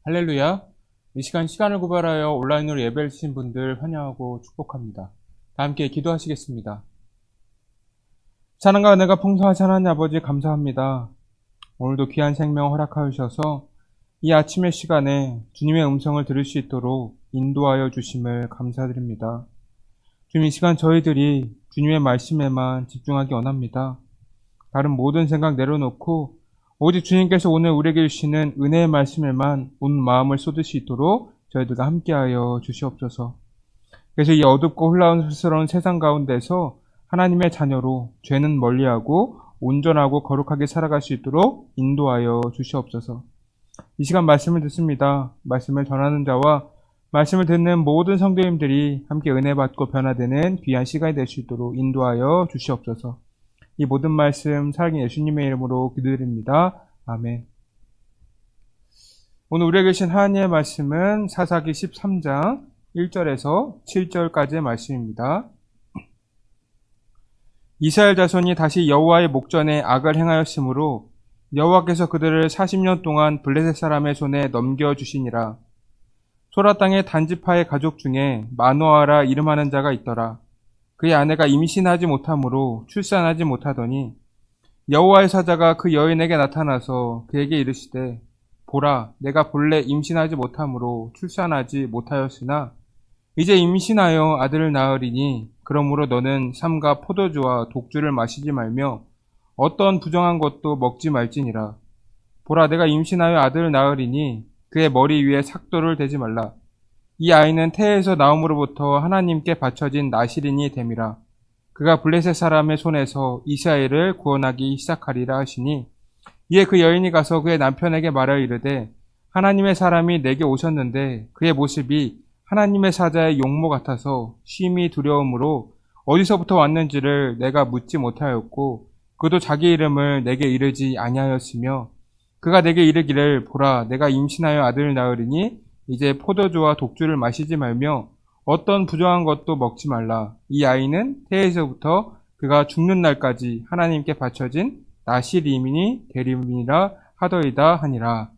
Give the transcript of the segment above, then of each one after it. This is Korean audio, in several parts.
할렐루야. 이 시간을 구별하여 온라인으로 예배를 드신 분들 환영하고 축복합니다. 다 함께 기도하시겠습니다. 사랑과 은혜가 풍성하신 하나님 아버지 감사합니다. 오늘도 귀한 생명 허락하여 주셔서 이 아침의 시간에 주님의 음성을 들을 수 있도록 인도하여 주심을 감사드립니다. 주님, 이 시간 저희들이 주님의 말씀에만 집중하기 원합니다. 다른 모든 생각 내려놓고 오직 주님께서 오늘 우리에게 주시는 은혜의 말씀에만 온 마음을 쏟을 수 있도록 저희들과 함께하여 주시옵소서. 그래서 이 어둡고 혼란스러운 세상 가운데서 하나님의 자녀로 죄는 멀리하고 온전하고 거룩하게 살아갈 수 있도록 인도하여 주시옵소서. 이 시간 말씀을 듣습니다. 말씀을 전하는 자와 말씀을 듣는 모든 성도님들이 함께 은혜 받고 변화되는 귀한 시간이 될 수 있도록 인도하여 주시옵소서. 이 모든 말씀 살아계신 예수님의 이름으로 기도드립니다. 아멘. 오늘 우리에게 주신 하나님의 말씀은 사사기 13장 1절에서 7절까지의 말씀입니다. 이스라엘 자손이 다시 여호와의 목전에 악을 행하였으므로 여호와께서 그들을 40년 동안 블레셋 사람의 손에 넘겨주시니라. 소라 땅의 단지파의 가족 중에 마노아라 이름하는 자가 있더라. 그의 아내가 임신하지 못하므로 출산하지 못하더니 여호와의 사자가 그 여인에게 나타나서 그에게 이르시되 보라, 내가 본래 임신하지 못하므로 출산하지 못하였으나 이제 임신하여 아들을 낳으리니 그러므로 너는 삼가 포도주와 독주를 마시지 말며 어떤 부정한 것도 먹지 말지니라. 보라, 내가 임신하여 아들을 낳으리니 그의 머리 위에 삭도를 대지 말라. 이 아이는 태에서 나옴으로부터 하나님께 바쳐진 나실인이 됨이라. 그가 블레셋 사람의 손에서 이스라엘을 구원하기 시작하리라 하시니 이에 그 여인이 가서 그의 남편에게 말하여 이르되 하나님의 사람이 내게 오셨는데 그의 모습이 하나님의 사자의 용모 같아서 심히 두려움으로 어디서부터 왔는지를 내가 묻지 못하였고 그도 자기 이름을 내게 이르지 아니하였으며 그가 내게 이르기를 보라, 내가 임신하여 아들을 낳으리니 이제 포도주와 독주를 마시지 말며 어떤 부정한 것도 먹지 말라. 이 아이는 태에서부터 그가 죽는 날까지 하나님께 바쳐진 나실이민이 되림이라 하더이다 하니라.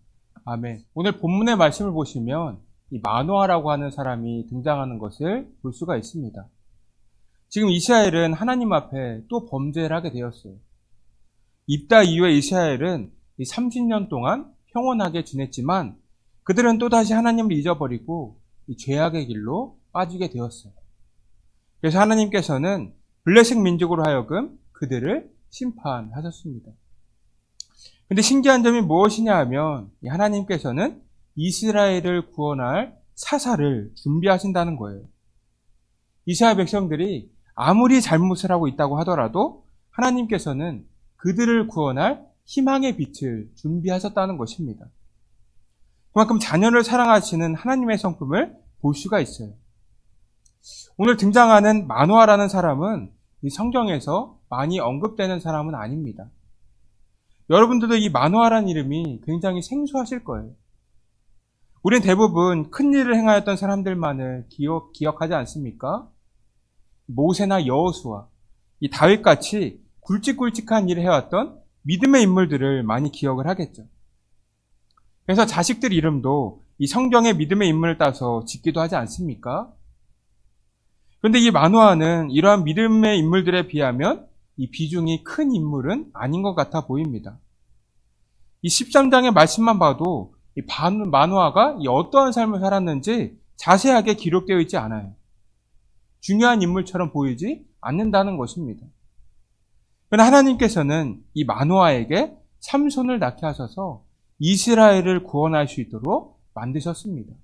아멘. 오늘 본문의 말씀을 보시면 이 마노아라고 하는 사람이 등장하는 것을 볼 수가 있습니다. 지금 이스라엘은 하나님 앞에 또 범죄를 하게 되었어요. 입다 이후에 이스라엘은 30년 동안 평온하게 지냈지만 그들은 또다시 하나님을 잊어버리고 이 죄악의 길로 빠지게 되었어요. 그래서 하나님께서는 블레셋 민족으로 하여금 그들을 심판하셨습니다. 근데 신기한 점이 무엇이냐 하면 하나님께서는 이스라엘을 구원할 사사를 준비하신다는 거예요. 이스라엘 백성들이 아무리 잘못을 하고 있다고 하더라도 하나님께서는 그들을 구원할 희망의 빛을 준비하셨다는 것입니다. 그만큼 자녀를 사랑하시는 하나님의 성품을 볼 수가 있어요. 오늘 등장하는 마노아라는 사람은 이 성경에서 많이 언급되는 사람은 아닙니다. 여러분들도 이 마노아라는 이름이 굉장히 생소하실 거예요. 우린 대부분 큰 일을 행하였던 사람들만을 기억하지 않습니까? 모세나 여호수아, 이 다윗같이 굵직굵직한 일을 해왔던 믿음의 인물들을 많이 기억을 하겠죠. 그래서 자식들 이름도 이 성경의 믿음의 인물을 따서 짓기도 하지 않습니까? 그런데 이 마노아는 이러한 믿음의 인물들에 비하면 이 비중이 큰 인물은 아닌 것 같아 보입니다. 이 13장의 말씀만 봐도 이 마노아가 어떠한 삶을 살았는지 자세하게 기록되어 있지 않아요. 중요한 인물처럼 보이지 않는다는 것입니다. 그러나 하나님께서는 이 마노아에게 삼손을 낳게 하셔서 이스라엘을 구원할 수 있도록 만드셨습니다.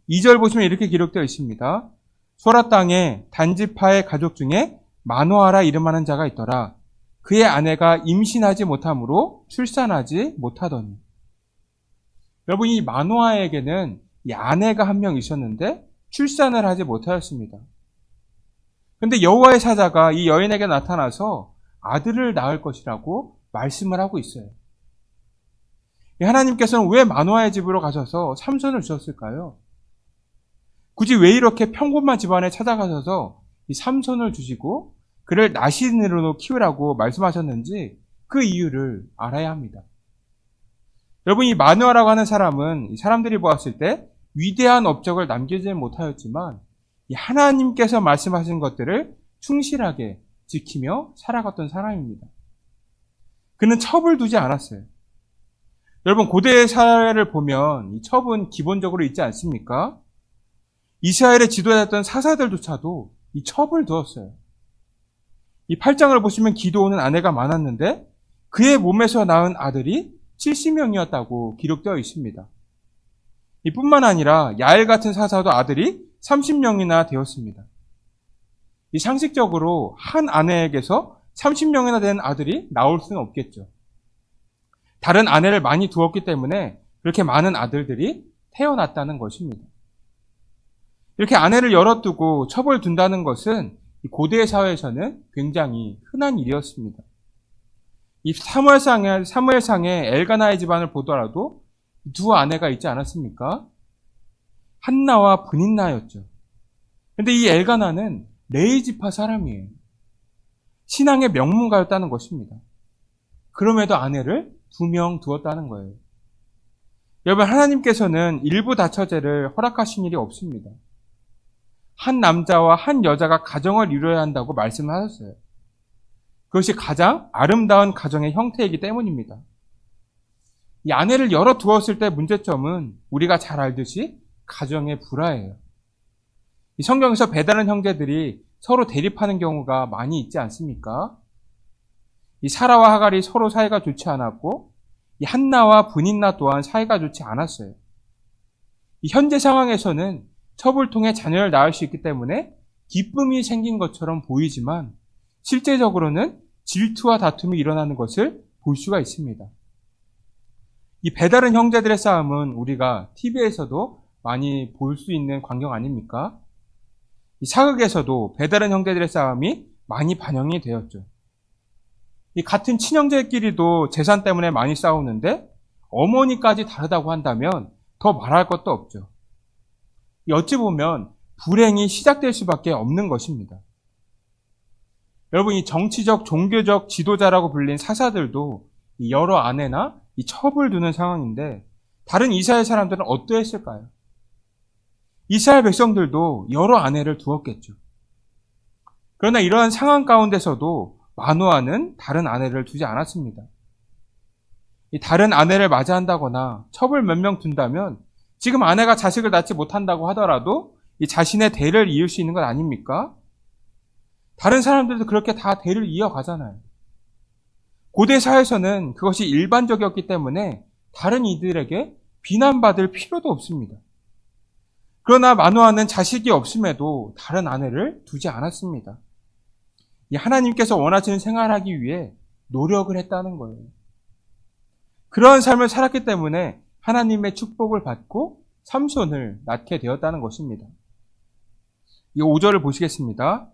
2절 보시면 이렇게 기록되어 있습니다. 소라 땅에 단지파의 가족 중에 마노아라 이름하는 자가 있더라. 그의 아내가 임신하지 못하므로 출산하지 못하더니. 여러분, 이 마노아에게는 이 아내가 한 명 있었는데 출산을 하지 못하였습니다. 그런데 여호와의 사자가 이 여인에게 나타나서 아들을 낳을 것이라고 말씀을 하고 있어요. 하나님께서는 왜 마노아의 집으로 가셔서 삼손을 주셨을까요? 굳이 왜 이렇게 평범한 집안에 찾아가셔서 이 삼손을 주시고 그를 나신으로 키우라고 말씀하셨는지 그 이유를 알아야 합니다. 여러분, 이 마누아라고 하는 사람은 이 사람들이 보았을 때 위대한 업적을 남기지 못하였지만 이 하나님께서 말씀하신 것들을 충실하게 지키며 살아갔던 사람입니다. 그는 첩을 두지 않았어요. 여러분, 고대 사회를 보면 이 첩은 기본적으로 있지 않습니까? 이스라엘의 지도자였던 사사들조차도 이 첩을 두었어요. 이 8장을 보시면 기드온은 아내가 많았는데 그의 몸에서 낳은 아들이 70명이었다고 기록되어 있습니다. 이뿐만 아니라 야엘 같은 사사도 아들이 30명이나 되었습니다. 이 상식적으로 한 아내에게서 30명이나 된 아들이 나올 수는 없겠죠. 다른 아내를 많이 두었기 때문에 그렇게 많은 아들들이 태어났다는 것입니다. 이렇게 아내를 여러 두고 첩을 둔다는 것은 고대 사회에서는 굉장히 흔한 일이었습니다. 이 사무엘상의 엘가나의 집안을 보더라도 두 아내가 있지 않았습니까? 한나와 브닌나였죠. 근데 이 엘가나는 레위 지파 사람이에요. 신앙의 명문가였다는 것입니다. 그럼에도 아내를 2명 두었다는 거예요. 여러분, 하나님께서는 일부 다처제를 허락하신 일이 없습니다. 한 남자와 한 여자가 가정을 이루어야 한다고 말씀하셨어요. 그것이 가장 아름다운 가정의 형태이기 때문입니다. 이 아내를 열어 두었을 때 문제점은 우리가 잘 알듯이 가정의 불화예요. 이 성경에서 배다른 형제들이 서로 대립하는 경우가 많이 있지 않습니까? 이 사라와 하갈이 서로 사이가 좋지 않았고 이 한나와 브닌나 또한 사이가 좋지 않았어요. 이 현재 상황에서는 첩을 통해 자녀를 낳을 수 있기 때문에 기쁨이 생긴 것처럼 보이지만 실제적으로는 질투와 다툼이 일어나는 것을 볼 수가 있습니다. 이 배다른 형제들의 싸움은 우리가 TV에서도 많이 볼 수 있는 광경 아닙니까? 이 사극에서도 배다른 형제들의 싸움이 많이 반영이 되었죠. 이 같은 친형제끼리도 재산 때문에 많이 싸우는데 어머니까지 다르다고 한다면 더 말할 것도 없죠. 어찌 보면 불행이 시작될 수밖에 없는 것입니다. 여러분, 이 정치적, 종교적 지도자라고 불린 사사들도 이 여러 아내나 이 첩을 두는 상황인데 다른 이스라엘 사람들은 어떠했을까요? 이스라엘 백성들도 여러 아내를 두었겠죠. 그러나 이러한 상황 가운데서도 마노아는 다른 아내를 두지 않았습니다. 이 다른 아내를 맞이한다거나 첩을 몇 명 둔다면 지금 아내가 자식을 낳지 못한다고 하더라도 이 자신의 대를 이을 수 있는 것 아닙니까? 다른 사람들도 그렇게 다 대를 이어가잖아요. 고대 사회에서는 그것이 일반적이었기 때문에 다른 이들에게 비난받을 필요도 없습니다. 그러나 마노아는 자식이 없음에도 다른 아내를 두지 않았습니다. 이 하나님께서 원하시는 생활하기 위해 노력을 했다는 거예요. 그러한 삶을 살았기 때문에 하나님의 축복을 받고 삼손을 낳게 되었다는 것입니다. 이 5절을 보시겠습니다.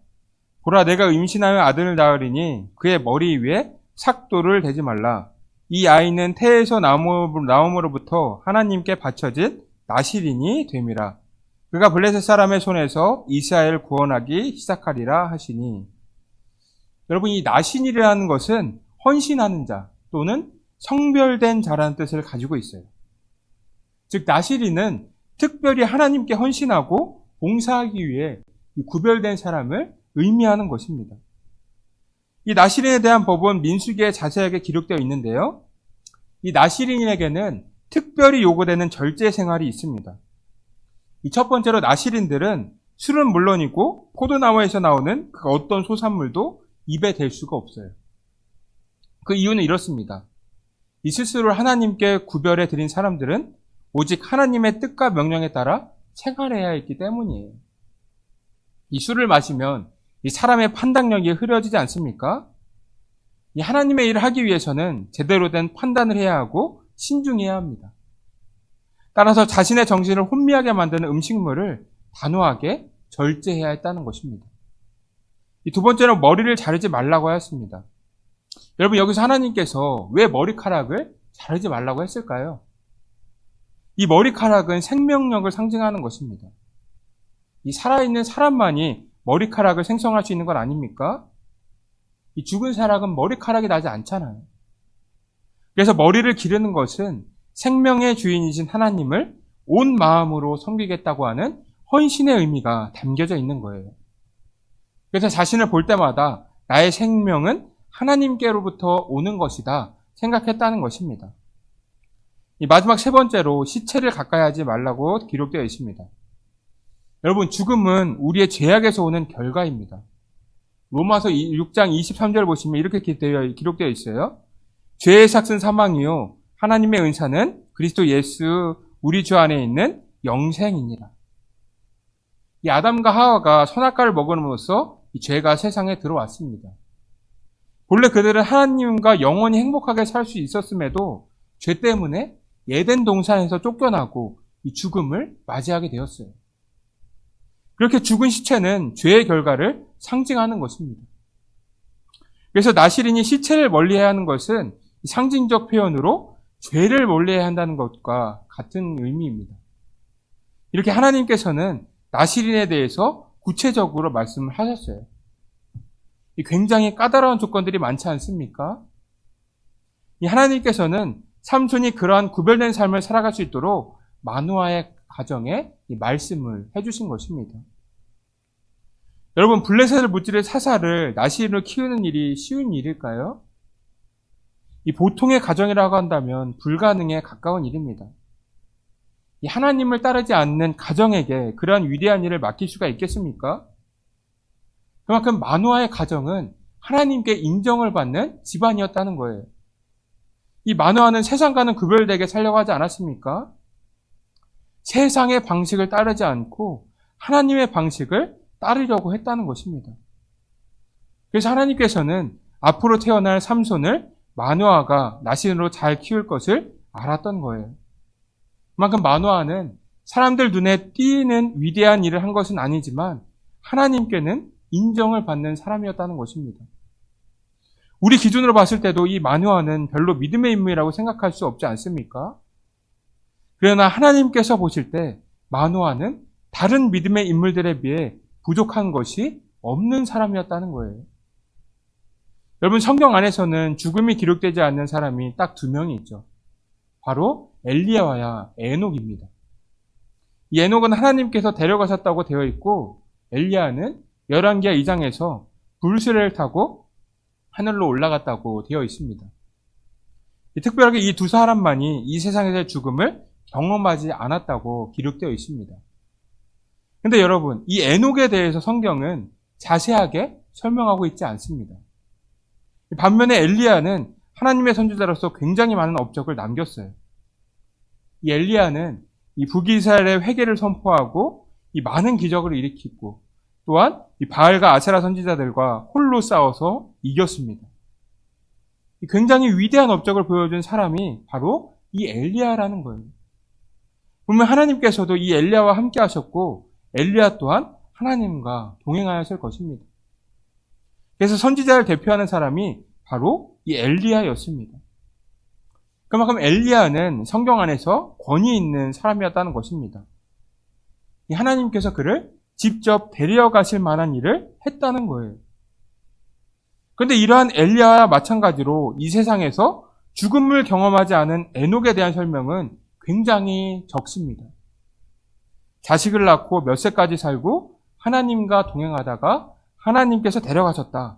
보라, 내가 임신하여 아들을 낳으리니 그의 머리 위에 삭도를 대지 말라. 이 아이는 태에서 나옴으로부터 하나님께 바쳐진 나실인이 됨이라. 그가 블레셋 사람의 손에서 이스라엘을 구원하기 시작하리라 하시니. 여러분, 이 나신이라는 것은 헌신하는 자 또는 성별된 자라는 뜻을 가지고 있어요. 즉, 나실인은 특별히 하나님께 헌신하고 봉사하기 위해 구별된 사람을 의미하는 것입니다. 이 나실인에 대한 법은 민수기에 자세하게 기록되어 있는데요. 이 나실인에게는 특별히 요구되는 절제 생활이 있습니다. 이 첫 번째로 나실인들은 술은 물론이고 포도나무에서 나오는 그 어떤 소산물도 입에 댈 수가 없어요. 그 이유는 이렇습니다. 이 스스로 하나님께 구별해 드린 사람들은 오직 하나님의 뜻과 명령에 따라 생활해야 했기 때문이에요. 이 술을 마시면 이 사람의 판단력이 흐려지지 않습니까? 이 하나님의 일을 하기 위해서는 제대로 된 판단을 해야 하고 신중해야 합니다. 따라서 자신의 정신을 혼미하게 만드는 음식물을 단호하게 절제해야 했다는 것입니다. 이 두 번째로 머리를 자르지 말라고 하였습니다. 여러분, 여기서 하나님께서 왜 머리카락을 자르지 말라고 했을까요? 이 머리카락은 생명력을 상징하는 것입니다. 이 살아있는 사람만이 머리카락을 생성할 수 있는 건 아닙니까? 이 죽은 사람은 머리카락이 나지 않잖아요. 그래서 머리를 기르는 것은 생명의 주인이신 하나님을 온 마음으로 섬기겠다고 하는 헌신의 의미가 담겨져 있는 거예요. 그래서 자신을 볼 때마다 나의 생명은 하나님께로부터 오는 것이다 생각했다는 것입니다. 이 마지막 세 번째로 시체를 가까이 하지 말라고 기록되어 있습니다. 여러분, 죽음은 우리의 죄악에서 오는 결과입니다. 로마서 6장 23절 보시면 이렇게 기록되어 있어요. 죄의 삭은 사망이요 하나님의 은사는 그리스도 예수 우리 주 안에 있는 영생이니라. 이 아담과 하와가 선악과를 먹음으로써 이 죄가 세상에 들어왔습니다. 본래 그들은 하나님과 영원히 행복하게 살 수 있었음에도 죄 때문에 에덴 동산에서 쫓겨나고 이 죽음을 맞이하게 되었어요. 그렇게 죽은 시체는 죄의 결과를 상징하는 것입니다. 그래서 나실인이 시체를 멀리해야 하는 것은 상징적 표현으로 죄를 멀리해야 한다는 것과 같은 의미입니다. 이렇게 하나님께서는 나실인에 대해서 구체적으로 말씀을 하셨어요. 굉장히 까다로운 조건들이 많지 않습니까? 이 하나님께서는 삼손이 그러한 구별된 삶을 살아갈 수 있도록 마노아의 가정에 이 말씀을 해주신 것입니다. 여러분, 블레셋을 무찌를 사사를 나실인으로 키우는 일이 쉬운 일일까요? 이 보통의 가정이라고 한다면 불가능에 가까운 일입니다. 이 하나님을 따르지 않는 가정에게 그러한 위대한 일을 맡길 수가 있겠습니까? 그만큼 마노아의 가정은 하나님께 인정을 받는 집안이었다는 거예요. 이 마노아는 세상과는 구별되게 살려고 하지 않았습니까? 세상의 방식을 따르지 않고 하나님의 방식을 따르려고 했다는 것입니다. 그래서 하나님께서는 앞으로 태어날 삼손을 마노아가 나실인으로 잘 키울 것을 알았던 거예요. 그만큼 마노아는 사람들 눈에 띄는 위대한 일을 한 것은 아니지만 하나님께는 인정을 받는 사람이었다는 것입니다. 우리 기준으로 봤을 때도 이 마노아는 별로 믿음의 인물이라고 생각할 수 없지 않습니까? 그러나 하나님께서 보실 때 마노아는 다른 믿음의 인물들에 비해 부족한 것이 없는 사람이었다는 거예요. 여러분, 성경 안에서는 죽음이 기록되지 않는 사람이 딱 두 명이 있죠. 바로 엘리야와 에녹입니다. 이 에녹은 하나님께서 데려가셨다고 되어 있고 엘리야는 열왕기하 2장에서 불수레를 타고 하늘로 올라갔다고 되어 있습니다. 특별하게 이 두 사람만이 이 세상에서의 죽음을 경험하지 않았다고 기록되어 있습니다. 근데 여러분, 이 에녹에 대해서 성경은 자세하게 설명하고 있지 않습니다. 반면에 엘리야는 하나님의 선지자로서 굉장히 많은 업적을 남겼어요. 이 엘리야는 이 북이스라엘의 회개를 선포하고 이 많은 기적을 일으키고 또한 이 바알과 아세라 선지자들과 홀로 싸워서 이겼습니다. 굉장히 위대한 업적을 보여준 사람이 바로 이 엘리야라는 거예요. 보면 하나님께서도 이 엘리야와 함께 하셨고 엘리야 또한 하나님과 동행하였을 것입니다. 그래서 선지자를 대표하는 사람이 바로 이 엘리야였습니다. 그만큼 엘리야는 성경 안에서 권위 있는 사람이었다는 것입니다. 하나님께서 그를 직접 데려가실 만한 일을 했다는 거예요. 그런데 이러한 엘리야와 마찬가지로 이 세상에서 죽음을 경험하지 않은 에녹에 대한 설명은 굉장히 적습니다. 자식을 낳고 몇 세까지 살고 하나님과 동행하다가 하나님께서 데려가셨다.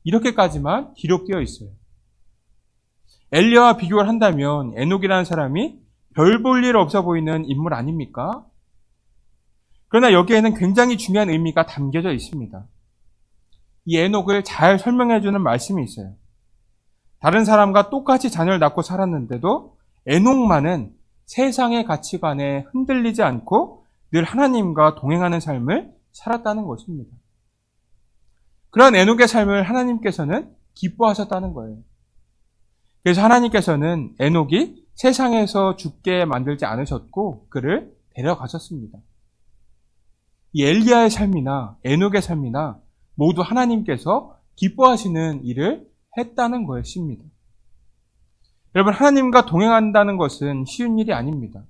이렇게까지만 기록되어 있어요. 엘리야와 비교를 한다면 에녹이라는 사람이 별 볼 일 없어 보이는 인물 아닙니까? 그러나 여기에는 굉장히 중요한 의미가 담겨져 있습니다. 이 에녹을 잘 설명해주는 말씀이 있어요. 다른 사람과 똑같이 자녀를 낳고 살았는데도 에녹만은 세상의 가치관에 흔들리지 않고 늘 하나님과 동행하는 삶을 살았다는 것입니다. 그런 에녹의 삶을 하나님께서는 기뻐하셨다는 거예요. 그래서 하나님께서는 에녹이 세상에서 죽게 만들지 않으셨고 그를 데려가셨습니다. 이 엘리야의 삶이나 에녹의 삶이나 모두 하나님께서 기뻐하시는 일을 했다는 것입니다. 여러분, 하나님과 동행한다는 것은 쉬운 일이 아닙니다.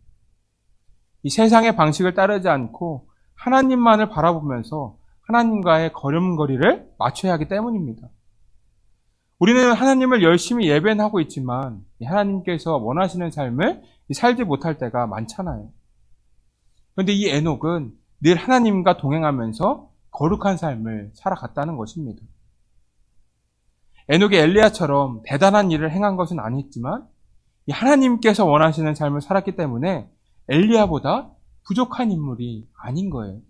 이 세상의 방식을 따르지 않고 하나님만을 바라보면서 하나님과의 걸음걸이를 맞춰야 하기 때문입니다. 우리는 하나님을 열심히 예배는 하고 있지만 하나님께서 원하시는 삶을 살지 못할 때가 많잖아요. 그런데 이 에녹은 늘 하나님과 동행하면서 거룩한 삶을 살아갔다는 것입니다. 에녹이 엘리야처럼 대단한 일을 행한 것은 아니지만 하나님께서 원하시는 삶을 살았기 때문에 엘리야보다 부족한 인물이 아닌 거예요.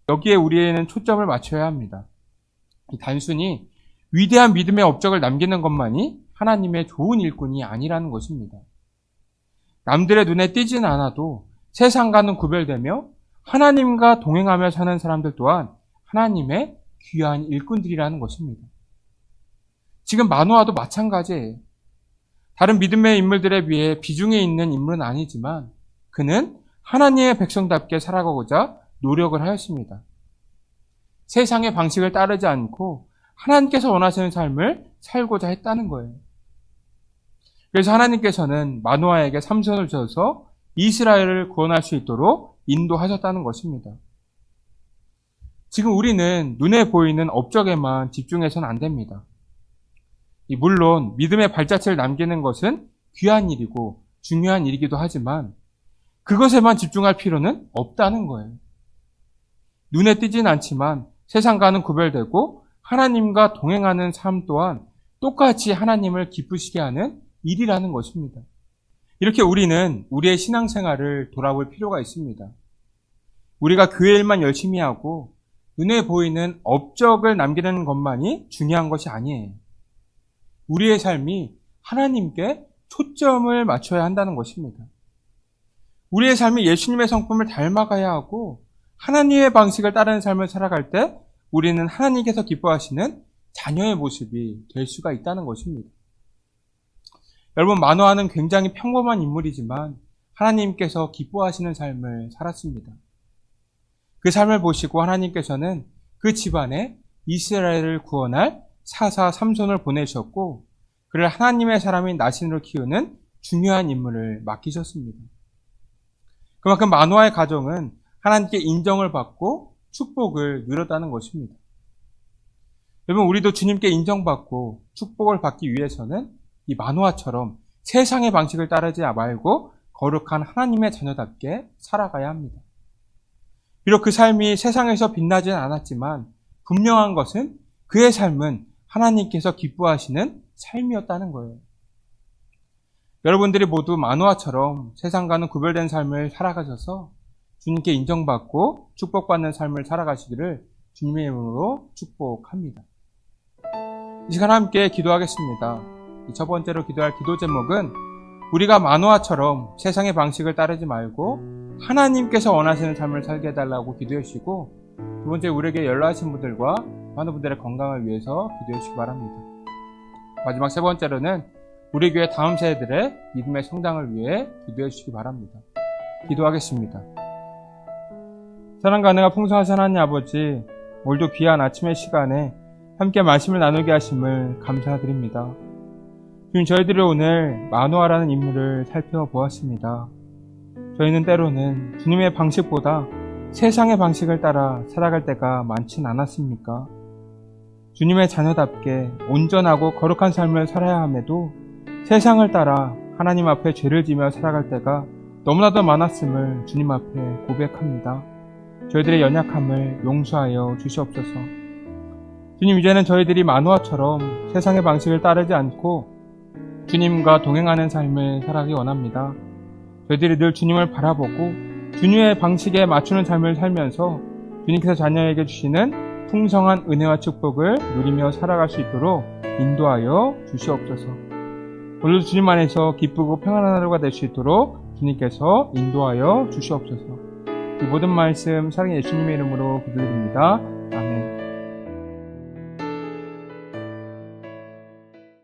여기에 우리는 초점을 맞춰야 합니다. 단순히 위대한 믿음의 업적을 남기는 것만이 하나님의 좋은 일꾼이 아니라는 것입니다. 남들의 눈에 띄지는 않아도 세상과는 구별되며 하나님과 동행하며 사는 사람들 또한 하나님의 귀한 일꾼들이라는 것입니다. 지금 마노아도 마찬가지예요. 다른 믿음의 인물들에 비해 비중에 있는 인물은 아니지만 그는 하나님의 백성답게 살아가고자 노력을 하였습니다. 세상의 방식을 따르지 않고 하나님께서 원하시는 삶을 살고자 했다는 거예요. 그래서 하나님께서는 마노아에게 삼손을 줘서 이스라엘을 구원할 수 있도록 인도하셨다는 것입니다. 지금 우리는 눈에 보이는 업적에만 집중해서는 안 됩니다. 물론 믿음의 발자취를 남기는 것은 귀한 일이고 중요한 일이기도 하지만 그것에만 집중할 필요는 없다는 거예요. 눈에 띄진 않지만 세상과는 구별되고 하나님과 동행하는 삶 또한 똑같이 하나님을 기쁘시게 하는 일이라는 것입니다. 이렇게 우리는 우리의 신앙생활을 돌아볼 필요가 있습니다. 우리가 교회 일만 열심히 하고 눈에 보이는 업적을 남기는 것만이 중요한 것이 아니에요. 우리의 삶이 하나님께 초점을 맞춰야 한다는 것입니다. 우리의 삶이 예수님의 성품을 닮아가야 하고 하나님의 방식을 따르는 삶을 살아갈 때 우리는 하나님께서 기뻐하시는 자녀의 모습이 될 수가 있다는 것입니다. 여러분, 마노아는 굉장히 평범한 인물이지만 하나님께서 기뻐하시는 삶을 살았습니다. 그 삶을 보시고 하나님께서는 그 집안에 이스라엘을 구원할 사사 삼손을 보내셨고 그를 하나님의 사람인 나신으로 키우는 중요한 임무를 맡기셨습니다. 그만큼 마노아의 가정은 하나님께 인정을 받고 축복을 누렸다는 것입니다. 여러분, 우리도 주님께 인정받고 축복을 받기 위해서는 이 마노아처럼 세상의 방식을 따르지 말고 거룩한 하나님의 자녀답게 살아가야 합니다. 비록 그 삶이 세상에서 빛나지는 않았지만 분명한 것은 그의 삶은 하나님께서 기뻐하시는 삶이었다는 거예요. 여러분들이 모두 마노아처럼 세상과는 구별된 삶을 살아가셔서 주님께 인정받고 축복받는 삶을 살아가시기를 주님의 이름으로 축복합니다. 이 시간 함께 기도하겠습니다. 첫 번째로 기도할 기도 제목은 우리가 마노아처럼 세상의 방식을 따르지 말고 하나님께서 원하시는 삶을 살게 해달라고 기도해 주시고, 두 번째, 우리에게 연락하신 분들과 많은 분들의 건강을 위해서 기도해 주시기 바랍니다. 마지막 세 번째로는 우리 교회 다음 세대들의 믿음의 성장을 위해 기도해 주시기 바랍니다. 기도하겠습니다. 사랑과 은혜가 풍성하신 하나님 아버지, 오늘도 귀한 아침의 시간에 함께 말씀을 나누게 하심을 감사드립니다. 주님, 저희들이 오늘 마노아라는 인물을 살펴보았습니다. 저희는 때로는 주님의 방식보다 세상의 방식을 따라 살아갈 때가 많진 않았습니까? 주님의 자녀답게 온전하고 거룩한 삶을 살아야 함에도 세상을 따라 하나님 앞에 죄를 지며 살아갈 때가 너무나도 많았음을 주님 앞에 고백합니다. 저희들의 연약함을 용서하여 주시옵소서. 주님, 이제는 저희들이 마노아처럼 세상의 방식을 따르지 않고 주님과 동행하는 삶을 살아가기 원합니다. 저희들이 늘 주님을 바라보고 주님의 방식에 맞추는 삶을 살면서 주님께서 자녀에게 주시는 풍성한 은혜와 축복을 누리며 살아갈 수 있도록 인도하여 주시옵소서. 오늘도 주님 안에서 기쁘고 평안한 하루가 될 수 있도록 주님께서 인도하여 주시옵소서. 이 모든 말씀 사랑의 예수님의 이름으로 기도드립니다.